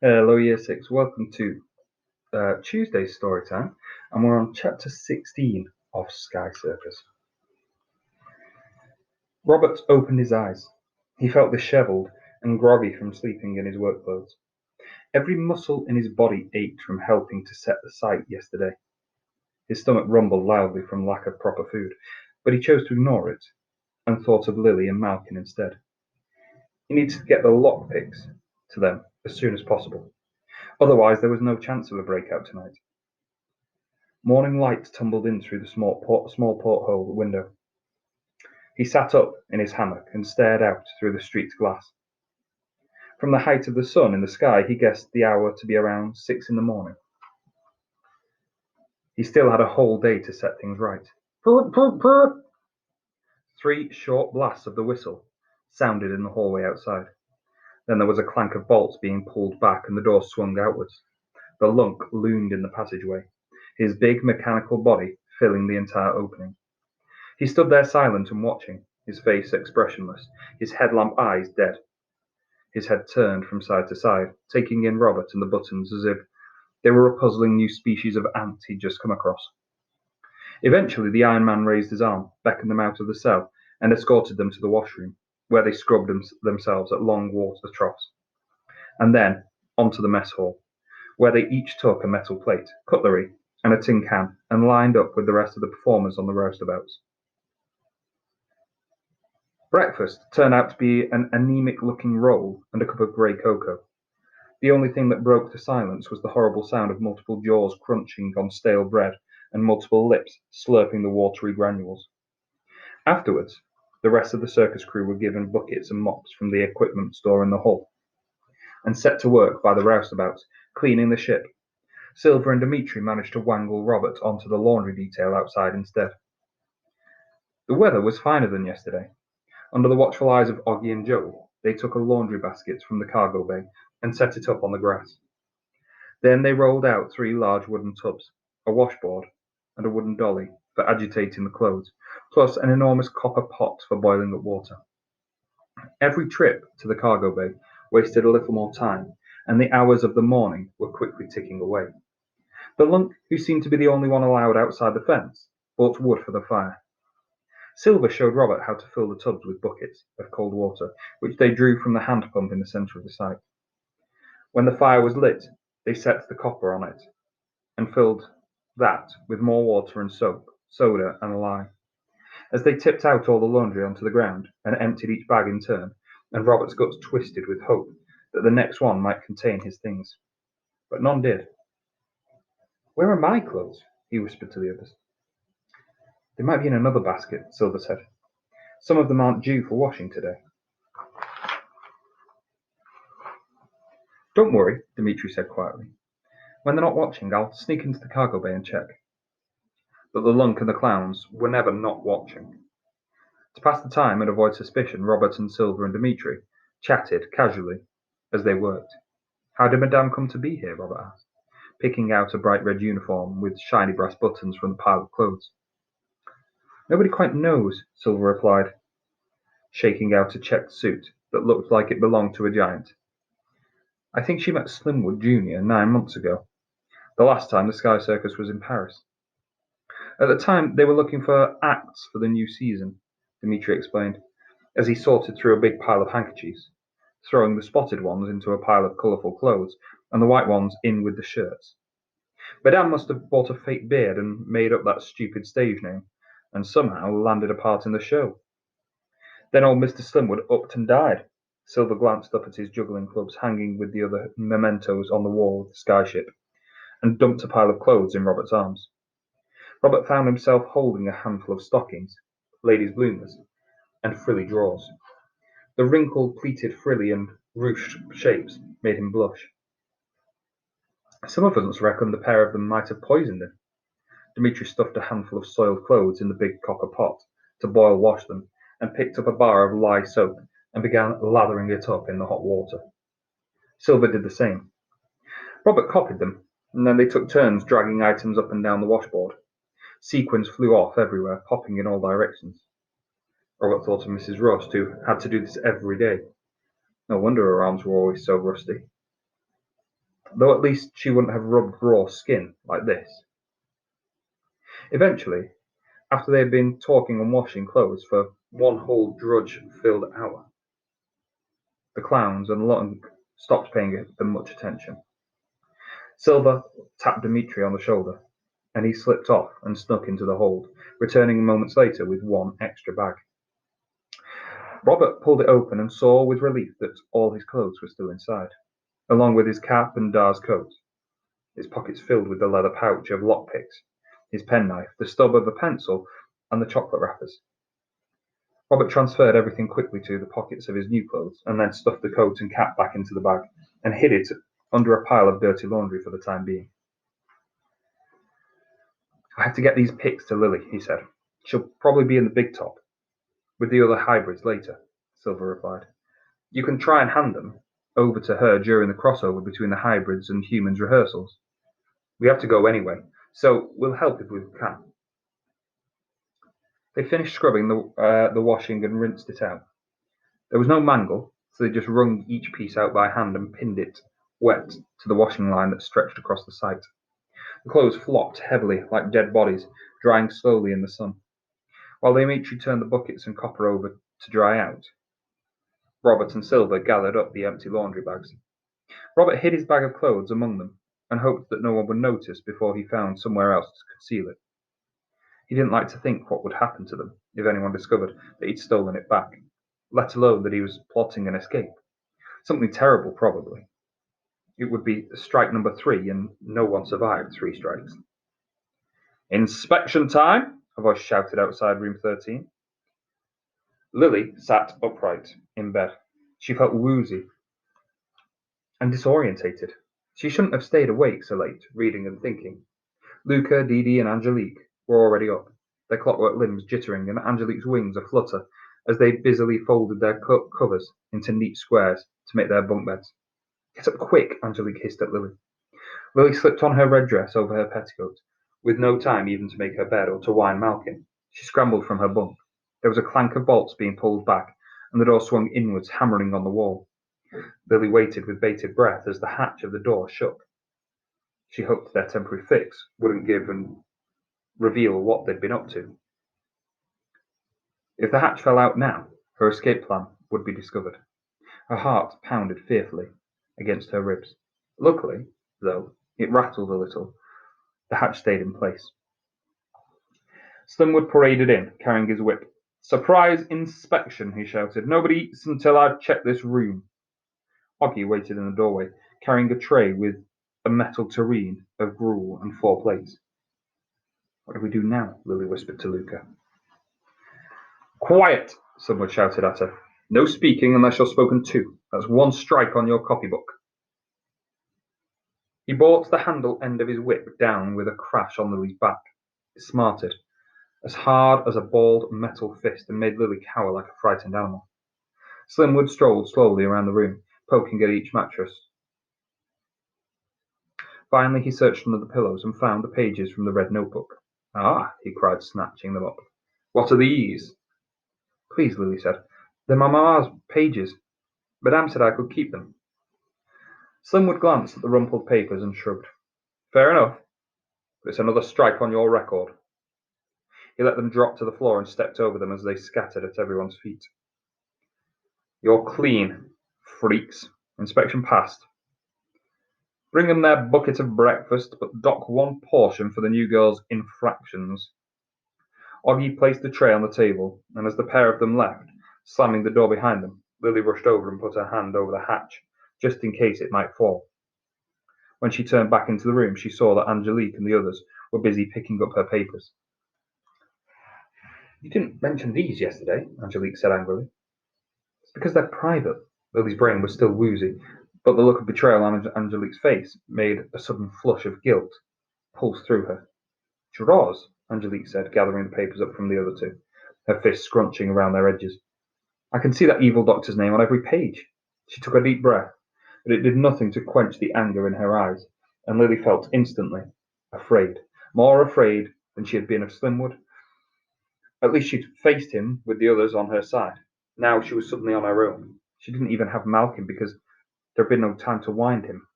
Hello, Year 6. Welcome to Tuesday's story time, and we're on chapter 16 of Skycircus. Robert opened his eyes. He felt dishevelled and groggy from sleeping in his work clothes. Every muscle in his body ached from helping to set the site yesterday. His stomach rumbled loudly from lack of proper food, but he chose to ignore it and thought of Lily and Malkin instead. He needed to get the lockpicks to them as soon as possible. Otherwise, there was no chance of a breakout tonight. Morning light tumbled in through the small porthole window. He sat up in his hammock and stared out through the street's glass. From the height of the sun in the sky, he guessed the hour to be around 6 in the morning. He still had a whole day to set things right. Purr, purr, purr. 3 short blasts of the whistle sounded in the hallway outside. Then there was a clank of bolts being pulled back and the door swung outwards. The lunk loomed in the passageway, his big mechanical body filling the entire opening. He stood there silent and watching, his face expressionless, his headlamp eyes dead. His head turned from side to side, taking in Robert and the buttons as if they were a puzzling new species of ant he'd just come across. Eventually the Iron Man raised his arm, beckoned them out of the cell, and escorted them to the washroom, where they scrubbed themselves at long water troughs. And then onto the mess hall, where they each took a metal plate, cutlery, and a tin can, and lined up with the rest of the performers on the roustabouts. Breakfast turned out to be an anemic-looking roll and a cup of grey cocoa. The only thing that broke the silence was the horrible sound of multiple jaws crunching on stale bread and multiple lips slurping the watery granules. Afterwards, the rest of the circus crew were given buckets and mops from the equipment store in the hull, and set to work by the roustabouts, cleaning the ship. Silver and Dimitri managed to wangle Robert onto the laundry detail outside instead. The weather was finer than yesterday. Under the watchful eyes of Oggy and Joey, they took a laundry basket from the cargo bay and set it up on the grass. Then they rolled out 3 large wooden tubs, a washboard, and a wooden dolly for agitating the clothes, plus an enormous copper pot for boiling up water. Every trip to the cargo bay wasted a little more time, and the hours of the morning were quickly ticking away. The lunk, who seemed to be the only one allowed outside the fence, brought wood for the fire. Silver showed Robert how to fill the tubs with buckets of cold water, which they drew from the hand pump in the centre of the site. When the fire was lit, they set the copper on it, and filled that with more water and soap, soda, and a lye. As they tipped out all the laundry onto the ground, and emptied each bag in turn, and Robert's guts twisted with hope that the next one might contain his things. But none did. "Where are my clothes?" he whispered to the others. "They might be in another basket," Silver said. "Some of them aren't due for washing today." "Don't worry," Dimitri said quietly. "When they're not watching, I'll sneak into the cargo bay and check." But the lunk and the clowns were never not watching. To pass the time and avoid suspicion, Robert and Silver and Dimitri chatted casually as they worked. "How did Madame come to be here?" Robert asked, picking out a bright red uniform with shiny brass buttons from the pile of clothes. "Nobody quite knows," Silver replied, shaking out a checked suit that looked like it belonged to a giant. "I think she met Slimwood Jr. 9 months ago, the last time the Skycircus was in Paris. At the time, they were looking for acts for the new season," Dimitri explained, as he sorted through a big pile of handkerchiefs, throwing the spotted ones into a pile of colourful clothes and the white ones in with the shirts. "Madame must have bought a fake beard and made up that stupid stage name, and somehow landed a part in the show. Then old Mr. Slimwood upped and died." Silver glanced up at his juggling clubs hanging with the other mementos on the wall of the skyship, and dumped a pile of clothes in Robert's arms. Robert found himself holding a handful of stockings, ladies' bloomers, and frilly drawers. The wrinkled, pleated, frilly, and ruched shapes made him blush. "Some of us reckon the pair of them might have poisoned him." Dimitri stuffed a handful of soiled clothes in the big copper pot to boil-wash them, and picked up a bar of lye soap and began lathering it up in the hot water. Silver did the same. Robert copied them, and then they took turns dragging items up and down the washboard. Sequins flew off everywhere, popping in all directions. Robert thought of Mrs. Rust, who had to do this every day. No wonder her arms were always so rusty. though at least she wouldn't have rubbed raw skin like this. Eventually, after they had been talking and washing clothes for one whole drudge-filled hour, the clowns and Lunk stopped paying them much attention. Silver tapped Dmitri on the shoulder, and he slipped off and snuck into the hold, returning moments later with one extra bag. Robert pulled it open and saw with relief that all his clothes were still inside, along with his cap and Dar's coat, his pockets filled with the leather pouch of lockpicks, his penknife, the stub of a pencil, and the chocolate wrappers. Robert transferred everything quickly to the pockets of his new clothes, and then stuffed the coat and cap back into the bag, and hid it under a pile of dirty laundry for the time being. "I have to get these pics to Lily," he said. "She'll probably be in the big top, with the other hybrids later," Silver replied. "You can try and hand them over to her during the crossover between the hybrids and humans rehearsals. We have to go anyway, so we'll help if we can." They finished scrubbing the washing and rinsed it out. There was no mangle, so they just wrung each piece out by hand and pinned it, wet, to the washing line that stretched across the site. The clothes flopped heavily like dead bodies, drying slowly in the sun. While Dimitri turned the buckets and copper over to dry out, Robert and Silver gathered up the empty laundry bags. Robert hid his bag of clothes among them, and hoped that no one would notice before he found somewhere else to conceal it. He didn't like to think what would happen to them if anyone discovered that he'd stolen it back, let alone that he was plotting an escape. Something terrible, probably. It would be strike number 3, and no one survived 3 strikes. "Inspection time!" a voice shouted outside room 13. Lily sat upright in bed. She felt woozy and disorientated. She shouldn't have stayed awake so late, reading and thinking. Luca, Didi, and Angelique were already up, their clockwork limbs jittering and Angelique's wings aflutter as they busily folded their covers into neat squares to make their bunk beds. "Get up quick!" Angelique hissed at Lily. Lily slipped on her red dress over her petticoat, with no time even to make her bed or to wind Malkin. She scrambled from her bunk. There was a clank of bolts being pulled back, and the door swung inwards, hammering on the wall. Lily waited with bated breath as the hatch of the door shook. She hoped their temporary fix wouldn't give and reveal what they'd been up to. If the hatch fell out now, her escape plan would be discovered. Her heart pounded fearfully against her ribs. Luckily, though, it rattled a little. The hatch stayed in place. Slimwood paraded in, carrying his whip. "Surprise inspection," he shouted. "Nobody eats until I've checked this room." Oggy waited in the doorway, carrying a tray with a metal tureen of gruel and 4 plates. "What do we do now?" Lily whispered to Luca. "Quiet!" someone shouted at her. "No speaking unless you're spoken to. That's 1 strike on your copybook." He brought the handle end of his whip down with a crash on Lily's back. It smarted, as hard as a balled metal fist, and made Lily cower like a frightened animal. Slimwood strolled slowly around the room, poking at each mattress. Finally he searched under the pillows and found the pages from the red notebook. "Ah!" he cried, snatching them up. "What are these?" "Please," Lily said. "They're my mamma's pages. Madame said I could keep them." Slimwood glanced at the rumpled papers and shrugged. "Fair enough, but it's another strike on your record." He let them drop to the floor and stepped over them as they scattered at everyone's feet. "You're clean, freaks. Inspection passed. Bring them their bucket of breakfast, but dock 1 portion for the new girl's infractions." Oggy placed the tray on the table, and as the pair of them left, slamming the door behind them, Lily rushed over and put her hand over the hatch, just in case it might fall. When she turned back into the room, she saw that Angelique and the others were busy picking up her papers. "You didn't mention these yesterday," Angelique said angrily. "It's because they're private." Lily's brain was still woozy, but the look of betrayal on Angelique's face made a sudden flush of guilt pulse through her. "Drawers," Angelique said, gathering the papers up from the other 2, her fists scrunching around their edges. "I can see that evil doctor's name on every page." She took a deep breath, but it did nothing to quench the anger in her eyes, and Lily felt instantly afraid, more afraid than she had been of Slimwood. At least she'd faced him with the others on her side. Now she was suddenly on her own. She didn't even have Malkin because there had been no time to wind him.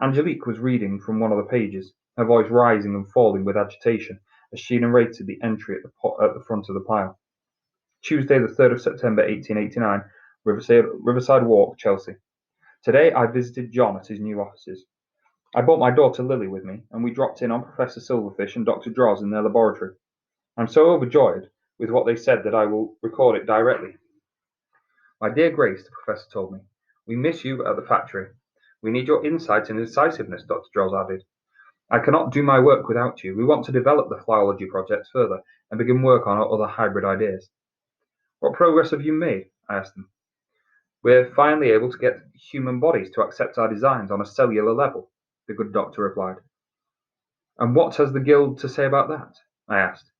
Angelique was reading from one of the pages, her voice rising and falling with agitation as she narrated the entry at the front of the pile. Tuesday, the 3rd of September, 1889, Riverside Walk, Chelsea. Today I visited John at his new offices. I brought my daughter Lily with me, and we dropped in on Professor Silverfish and Dr. Droz in their laboratory. I'm so overjoyed with what they said that I will record it directly. My dear Grace, the professor told me, we miss you at the factory. We need your insight and incisiveness, Dr. Droz added. I cannot do my work without you. We want to develop the philology project further and begin work on our other hybrid ideas. What progress have you made? I asked them. We're finally able to get human bodies to accept our designs on a cellular level, the good doctor replied. And what has the Guild to say about that? I asked.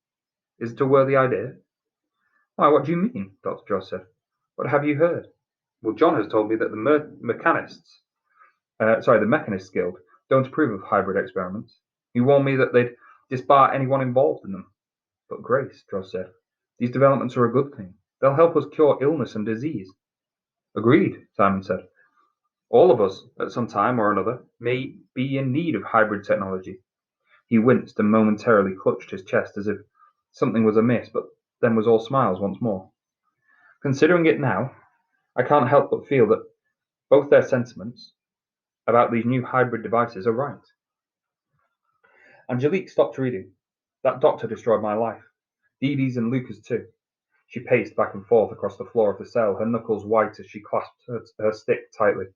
Is it a worthy idea? Why, what do you mean? Dr. Droz said. What have you heard? Well, John has told me that the Mechanists Guild don't approve of hybrid experiments. He warned me that they'd disbar anyone involved in them. But Grace, Droz said, these developments are a good thing. They'll help us cure illness and disease. Agreed, Simon said. All of us, at some time or another, may be in need of hybrid technology. He winced and momentarily clutched his chest as if something was amiss, but then was all smiles once more. Considering it now, I can't help but feel that both their sentiments about these new hybrid devices are right. Angelique stopped reading. That doctor destroyed my life. Dee Dee's and Luca's too. She paced back and forth across the floor of the cell, her knuckles white as she clasped her stick tightly,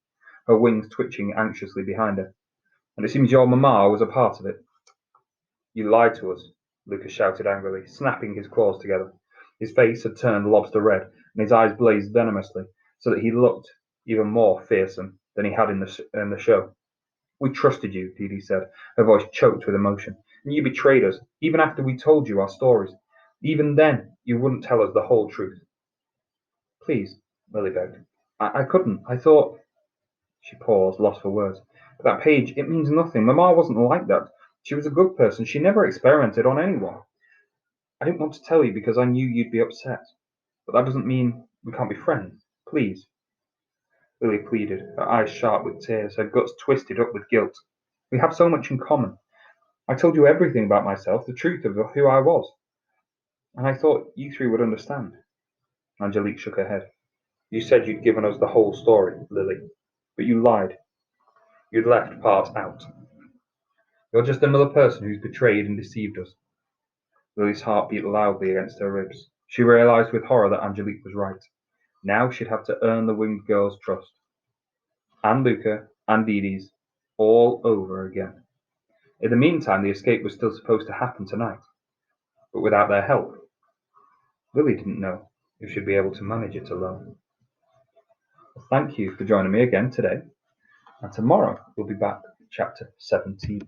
her wings twitching anxiously behind her. And it seems your mamma was a part of it. You lied to us, Lucas shouted angrily, snapping his claws together. His face had turned lobster red, and his eyes blazed venomously, so that he looked even more fearsome than he had in the show. We trusted you, Dee Dee said, her voice choked with emotion, and you betrayed us, even after we told you our stories. Even then, you wouldn't tell us the whole truth. Please, Lily begged. I couldn't. I thought... She paused, lost for words. But that page, it means nothing. Mamma wasn't like that. She was a good person. She never experimented on anyone. I didn't want to tell you because I knew you'd be upset. But that doesn't mean we can't be friends. Please. Lily pleaded, her eyes sharp with tears, her guts twisted up with guilt. We have so much in common. I told you everything about myself, the truth of who I was. And I thought you three would understand. Angelique shook her head. You said you'd given us the whole story, Lily. But you lied. You'd left parts out. You're just another person who's betrayed and deceived us. Lily's heart beat loudly against her ribs. She realized with horror that Angelique was right. Now she'd have to earn the winged girl's trust. And Luca, and Dee Dee's, all over again. In the meantime, the escape was still supposed to happen tonight. But without their help, Lily didn't know if she'd be able to manage it alone. Thank you for joining me again today. And tomorrow we'll be back with chapter 17.